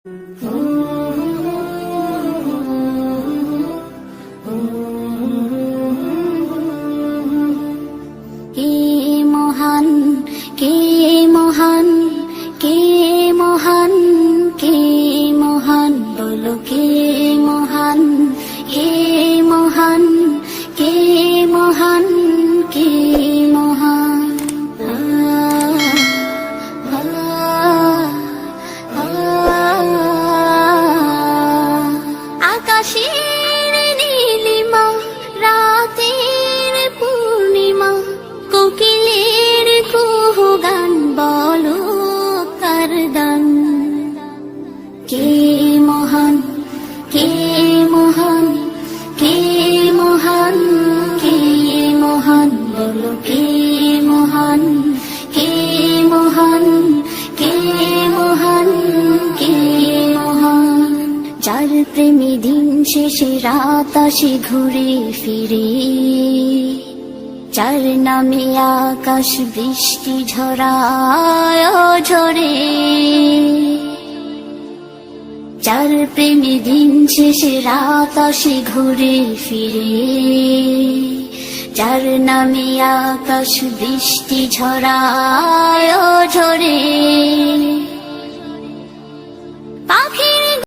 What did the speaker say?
কে মহান, কে মহান, কে মহান, কে মহান, বলো কে মহান, কে মহান, কে মহান, কে মহান। আকাশের নীলিমা, রাতের পূর্ণিমা, কোকিলের কুহু গান, বলো কার দান। কে মহান, কে মহান, কে মহান, কে মহান, বলো কে মহান, কে মহান, কে মহান, কে মহান। যার প্রেমে দিন শেষে রাত আসে ঘুরে ফিরে, যার নামে আকাশ বৃষ্টি ঝরায় ঝরে, যার প্রেমে দিন শেষে রাত আসে ঘুরে ফিরে, যার নামে আকাশ বৃষ্টি ঝরায় ঝরে। পাখির